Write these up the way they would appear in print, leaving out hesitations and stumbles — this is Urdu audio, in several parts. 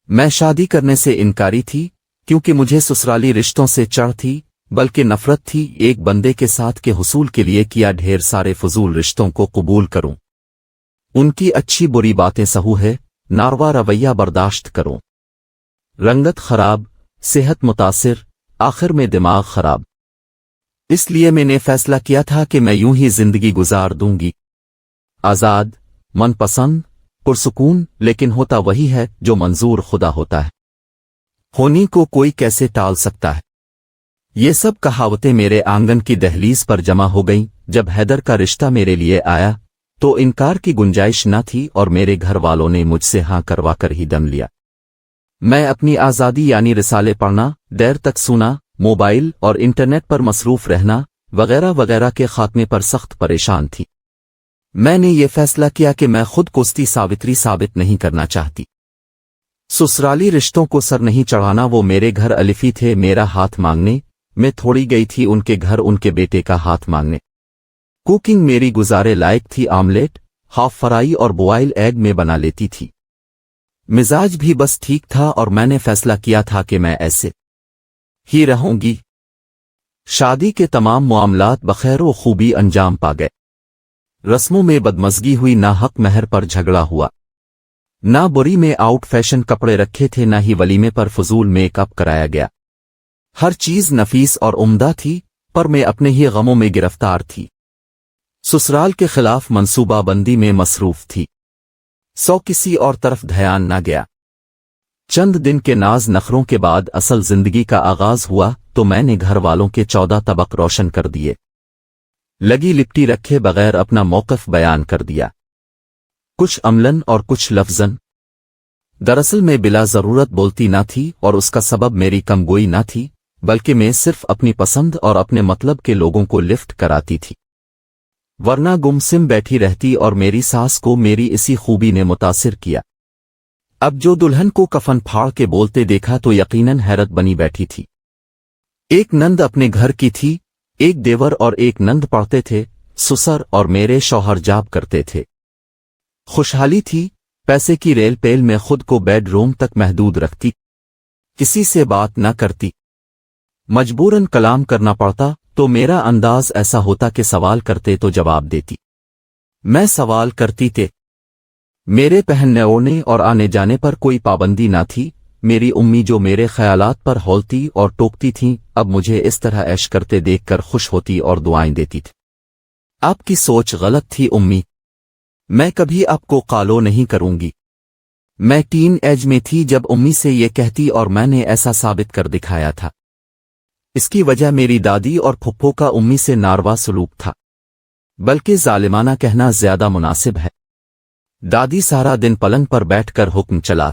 میں شادی کرنے سے انکاری تھی کیونکہ مجھے سسرالی رشتوں سے چڑھ تھی، بلکہ نفرت تھی ایک بندے کے ساتھ کے حصول کے لیے کیا ڈھیر سارے فضول رشتوں کو قبول کروں، ان کی اچھی بری باتیں سہو ہے، ناروا رویہ برداشت کروں، رنگت خراب، صحت متاثر، آخر میں دماغ خراب۔ اس لیے میں نے فیصلہ کیا تھا کہ میں یوں ہی زندگی گزار دوں گی، آزاد، من پسند، پرسکون، لیکن ہوتا وہی ہے جو منظور خدا ہوتا ہے، ہونی کو کوئی کیسے ٹال سکتا ہے۔ یہ سب کہاوتیں میرے آنگن کی دہلیز پر جمع ہو گئیں۔ جب حیدر کا رشتہ میرے لیے آیا تو انکار کی گنجائش نہ تھی اور میرے گھر والوں نے مجھ سے ہاں کروا کر ہی دم لیا۔ میں اپنی آزادی یعنی رسالے پڑھنا، دیر تک سونا، موبائل اور انٹرنیٹ پر مصروف رہنا وغیرہ وغیرہ کے خاتمے پر سخت پریشان تھی۔ میں نے یہ فیصلہ کیا کہ میں خود کوستی ساوتری ثابت نہیں کرنا چاہتی۔ سسرالی رشتوں کو سر نہیں چڑھانا۔ وہ میرے گھر الفی تھے میرا ہاتھ مانگنے، میں تھوڑی گئی تھی ان کے گھر ان کے بیٹے کا ہاتھ مانگنے۔ کوکنگ میری گزارے لائق تھی، آملیٹ، ہاف فرائی اور بوائل ایگ میں بنا لیتی تھی۔ مزاج بھی بس ٹھیک تھا اور میں نے فیصلہ کیا تھا کہ میں ایسے ہی رہوں گی۔ شادی کے تمام معاملات بخیر و خوبی انجام پا گئے۔ رسموں میں بدمزگی ہوئی، نہ حق مہر پر جھگڑا ہوا، نہ بری میں آؤٹ فیشن کپڑے رکھے تھے، نہ ہی ولیمے پر فضول میک اپ کرایا گیا۔ ہر چیز نفیس اور عمدہ تھی، پر میں اپنے ہی غموں میں گرفتار تھی۔ سسرال کے خلاف منصوبہ بندی میں مصروف تھی، کسی اور طرف دھیان نہ گیا۔ چند دن کے ناز نخروں کے بعد اصل زندگی کا آغاز ہوا تو میں نے گھر والوں کے 14 طبق روشن کر دیے، لگی لپٹی رکھے بغیر اپنا موقف بیان کر دیا، کچھ عملاً اور کچھ لفظاً۔ دراصل میں بلا ضرورت بولتی نہ تھی اور اس کا سبب میری کمگوئی نہ تھی، بلکہ میں صرف اپنی پسند اور اپنے مطلب کے لوگوں کو لفٹ کراتی تھی، ورنہ گمسم بیٹھی رہتی۔ اور میری ساس کو میری اسی خوبی نے متاثر کیا۔ اب جو دلہن کو کفن پھاڑ کے بولتے دیکھا تو یقیناً حیرت بنی بیٹھی تھی۔ ایک نند اپنے گھر کی تھی، ایک دیور اور ایک نند پڑھتے تھے، سسر اور میرے شوہر جاب کرتے تھے۔ خوشحالی تھی، پیسے کی ریل پیل میں خود کو بیڈ روم تک محدود رکھتی، کسی سے بات نہ کرتی، مجبوراً کلام کرنا پڑتا تو میرا انداز ایسا ہوتا کہ سوال کرتے تو جواب دیتی، میں سوال کرتی تھے۔ میرے پہننے اوڑھنے اور آنے جانے پر کوئی پابندی نہ تھی۔ میری امی جو میرے خیالات پر ہولتی اور ٹوکتی تھیں، اب مجھے اس طرح عیش کرتے دیکھ کر خوش ہوتی اور دعائیں دیتی تھی۔ آپ کی سوچ غلط تھی امی، میں کبھی آپ کو قالو نہیں کروں گی۔ میں ٹین ایج میں تھی جب امی سے یہ کہتی اور میں نے ایسا ثابت کر دکھایا تھا۔ اس کی وجہ میری دادی اور پھپھو کا امی سے ناروا سلوک تھا، بلکہ ظالمانہ کہنا زیادہ مناسب ہے۔ دادی سارا دن پلنگ پر بیٹھ کر حکم چلا،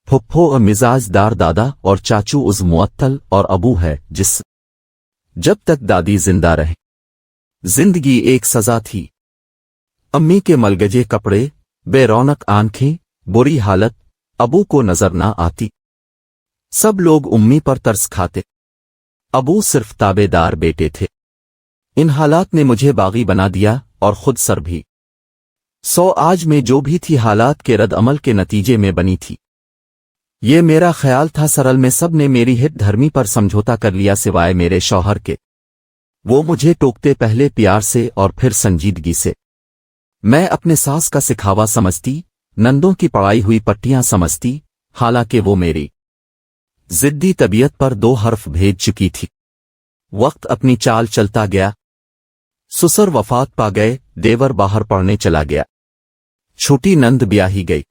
پھپھو مزاج دار دادا اور چاچو عز معطل اور ابو ہے جس جب تک دادی زندہ رہے۔ زندگی ایک سزا تھی۔ امی کے ملگجے کپڑے، بے رونق آنکھیں، بری حالت، ابو کو نظر نہ آتی۔ سب لوگ امی پر ترس کھاتے، ابو صرف تابع دار بیٹے تھے۔ ان حالات نے مجھے باغی بنا دیا اور خود سر بھی۔ آج میں جو بھی تھی حالات کے رد عمل کے نتیجے میں بنی تھی۔ یہ میرا خیال تھا، سرل میں سب نے میری ہت دھرمی پر سمجھوتا کر لیا سوائے میرے شوہر کے۔ وہ مجھے ٹوکتے پہلے پیار سے اور پھر سنجیدگی سے۔ میں اپنے ساس کا سکھاوا سمجھتی، نندوں کی پڑائی ہوئی پٹیاں سمجھتی، حالانکہ وہ میری ضدی طبیعت پر 2 حرف بھیج چکی تھی۔ وقت اپنی چال چلتا گیا، سسر وفات پا گئے، دیور باہر پڑھنے چلا گیا، چھوٹی نند بیاہی گئی۔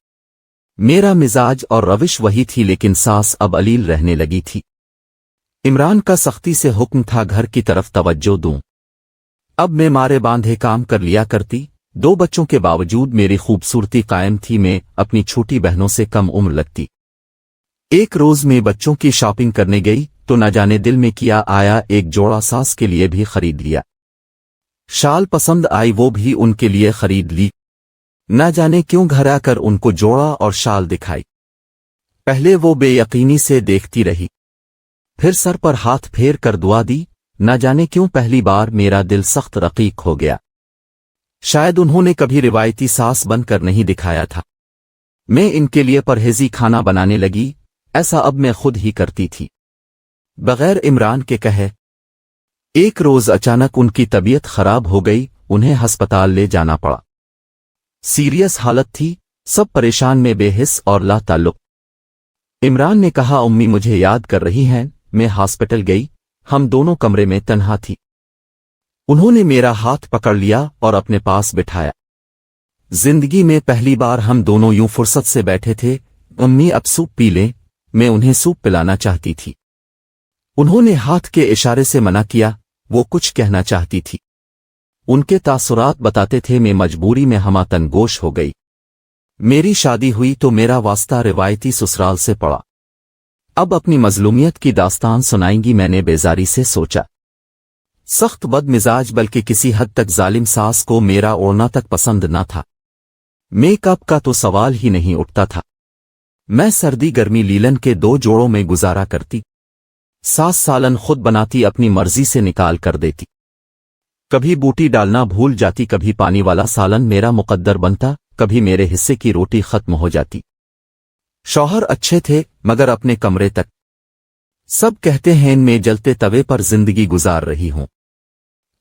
میرا مزاج اور روش وہی تھی، لیکن ساس اب علیل رہنے لگی تھی۔ عمران کا سختی سے حکم تھا گھر کی طرف توجہ دوں۔ اب میں مارے باندھے کام کر لیا کرتی۔ 2 بچوں کے باوجود میری خوبصورتی قائم تھی، میں اپنی چھوٹی بہنوں سے کم عمر لگتی۔ ایک روز میں بچوں کی شاپنگ کرنے گئی تو نہ جانے دل میں کیا آیا، ایک جوڑا ساس کے لیے بھی خرید لیا۔ شال پسند آئی، وہ بھی ان کے لیے خرید لی۔ نہ جانے کیوں گھر آ کر ان کو جوڑا اور شال دکھائی۔ پہلے وہ بے یقینی سے دیکھتی رہی، پھر سر پر ہاتھ پھیر کر دعا دی۔ نہ جانے کیوں پہلی بار میرا دل سخت رقیق ہو گیا۔ شاید انہوں نے کبھی روایتی ساس بن کر نہیں دکھایا تھا۔ میں ان کے لیے پرہیزی کھانا بنانے لگی، ایسا اب میں خود ہی کرتی تھی بغیر عمران کے کہے۔ ایک روز اچانک ان کی طبیعت خراب ہو گئی، انہیں ہسپتال لے جانا پڑا۔ سیریس حالت تھی، سب پریشان میں بے حس اور لا تعلق۔ عمران نے کہا امی مجھے یاد کر رہی ہیں، میں ہاسپٹل گئی، ہم دونوں کمرے میں تنہا تھی۔ انہوں نے میرا ہاتھ پکڑ لیا اور اپنے پاس بٹھایا۔ زندگی میں پہلی بار ہم دونوں یوں فرصت سے بیٹھے تھے۔ امی اب سوپ پی لیں، میں انہیں سوپ پلانا چاہتی تھی۔ انہوں نے ہاتھ کے اشارے سے منع کیا، وہ کچھ کہنا چاہتی تھی۔ ان کے تاثرات بتاتے تھے میں مجبوری میں ہمہ تنگوش ہو گئی۔ میری شادی ہوئی تو میرا واسطہ روایتی سسرال سے پڑا۔ اب اپنی مظلومیت کی داستان سنائیں گی، میں نے بیزاری سے سوچا۔ سخت بد مزاج بلکہ کسی حد تک ظالم ساس کو میرا اوڑھنا تک پسند نہ تھا۔ میک اپ کا تو سوال ہی نہیں اٹھتا تھا۔ میں سردی گرمی لیلن کے 2 جوڑوں میں گزارا کرتی۔ ساس سالن خود بناتی، اپنی مرضی سے نکال کر دیتی۔ کبھی بوٹی ڈالنا بھول جاتی، کبھی پانی والا سالن میرا مقدر بنتا، کبھی میرے حصے کی روٹی ختم ہو جاتی۔ شوہر اچھے تھے مگر اپنے کمرے تک۔ سب کہتے ہیں ان میں جلتے توے پر زندگی گزار رہی ہوں۔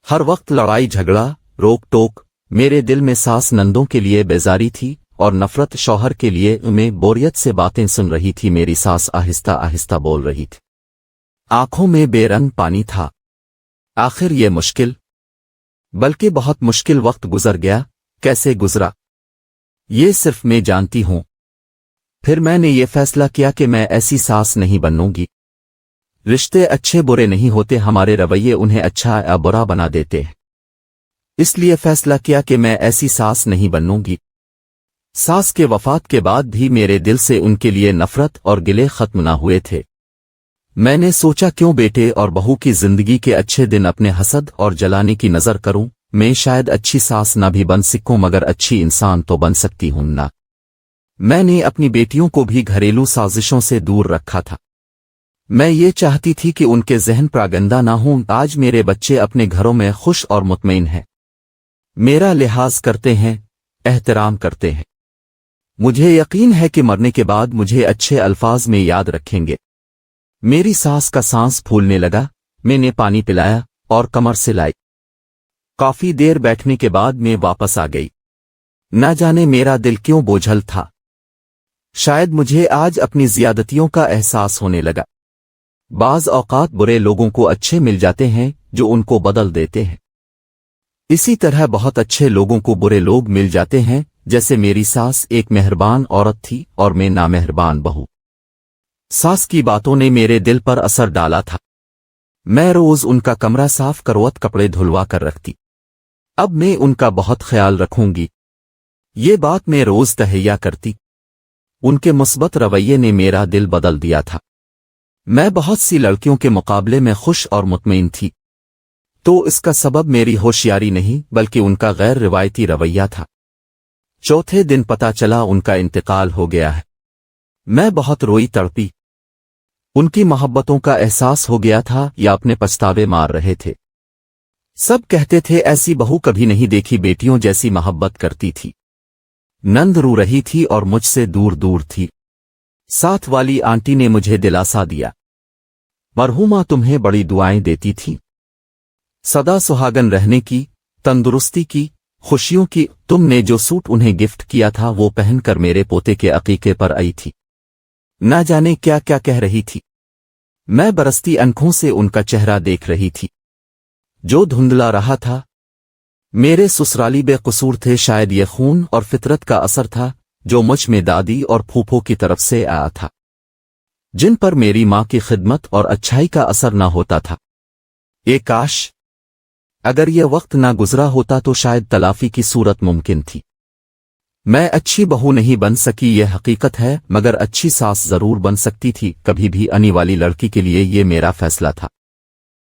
ہر وقت لڑائی جھگڑا، روک ٹوک۔ میرے دل میں ساس نندوں کے لیے بیزاری تھی اور نفرت شوہر کے لیے۔ میں بوریت سے باتیں سن رہی تھی، میری ساس آہستہ آہستہ بول رہی تھی، آنکھوں میں بے رنگ پانی تھا۔ آخر یہ مشکل، بلکہ بہت مشکل وقت گزر گیا۔ کیسے گزرا یہ صرف میں جانتی ہوں۔ پھر میں نے یہ فیصلہ کیا کہ میں ایسی ساس نہیں بنوں گی۔ رشتے اچھے برے نہیں ہوتے، ہمارے رویے انہیں اچھا یا برا بنا دیتے ہیں۔ اس لیے فیصلہ کیا کہ میں ایسی ساس نہیں بنوں گی۔ ساس کے وفات کے بعد بھی میرے دل سے ان کے لیے نفرت اور گلے ختم نہ ہوئے تھے۔ میں نے سوچا کیوں بیٹے اور بہو کی زندگی کے اچھے دن اپنے حسد اور جلانے کی نظر کروں۔ میں شاید اچھی ساس نہ بھی بن سکوں مگر اچھی انسان تو بن سکتی ہوں نا۔ میں نے اپنی بیٹیوں کو بھی گھریلو سازشوں سے دور رکھا تھا۔ میں یہ چاہتی تھی کہ ان کے ذہن پراگندہ نہ ہوں۔ آج میرے بچے اپنے گھروں میں خوش اور مطمئن ہیں، میرا لحاظ کرتے ہیں، احترام کرتے ہیں۔ مجھے یقین ہے کہ مرنے کے بعد مجھے اچھے الفاظ میں یاد رکھیں گے۔ میری ساس کا سانس پھولنے لگا، میں نے پانی پلایا اور کمر سے لائی۔ کافی دیر بیٹھنے کے بعد میں واپس آ گئی۔ نہ جانے میرا دل کیوں بوجھل تھا، شاید مجھے آج اپنی زیادتیوں کا احساس ہونے لگا۔ بعض اوقات برے لوگوں کو اچھے مل جاتے ہیں جو ان کو بدل دیتے ہیں، اسی طرح بہت اچھے لوگوں کو برے لوگ مل جاتے ہیں، جیسے میری ساس ایک مہربان عورت تھی اور میں نامہربان بہو۔ ساس کی باتوں نے میرے دل پر اثر ڈالا تھا۔ میں روز ان کا کمرہ صاف کروت کپڑے دھلوا کر رکھتی۔ اب میں ان کا بہت خیال رکھوں گی، یہ بات میں روز تہیہ کرتی۔ ان کے مثبت رویے نے میرا دل بدل دیا تھا۔ میں بہت سی لڑکیوں کے مقابلے میں خوش اور مطمئن تھی، تو اس کا سبب میری ہوشیاری نہیں بلکہ ان کا غیر روایتی رویہ تھا۔ چوتھے دن پتہ چلا ان کا انتقال ہو گیا ہے۔ میں بہت روئی تڑپی۔ ان کی محبتوں کا احساس ہو گیا تھا یا اپنے پچھتاوے مار رہے تھے۔ سب کہتے تھے ایسی بہو کبھی نہیں دیکھی، بیٹیوں جیسی محبت کرتی تھی۔ نند رو رہی تھی اور مجھ سے دور دور تھی۔ ساتھ والی آنٹی نے مجھے دلاسا دیا، مرحومہ تمہیں بڑی دعائیں دیتی تھی، سدا سہاگن رہنے کی، تندرستی کی، خوشیوں کی۔ تم نے جو سوٹ انہیں گفٹ کیا تھا وہ پہن کر میرے پوتے کے عقیقے پر آئی تھی۔ نہ جانے کیا کیا کہہ رہی تھی۔ میں برستی آنکھوں سے ان کا چہرہ دیکھ رہی تھی جو دھندلا رہا تھا۔ میرے سسرالی بے قصور تھے، شاید یہ خون اور فطرت کا اثر تھا جو مجھ میں دادی اور پھوپھو کی طرف سے آیا تھا، جن پر میری ماں کی خدمت اور اچھائی کا اثر نہ ہوتا تھا۔ کاش اگر یہ وقت نہ گزرا ہوتا تو شاید تلافی کی صورت ممکن تھی۔ میں اچھی بہو نہیں بن سکی یہ حقیقت ہے، مگر اچھی ساس ضرور بن سکتی تھی۔ کبھی بھی آنے والی لڑکی کے لیے یہ میرا فیصلہ تھا۔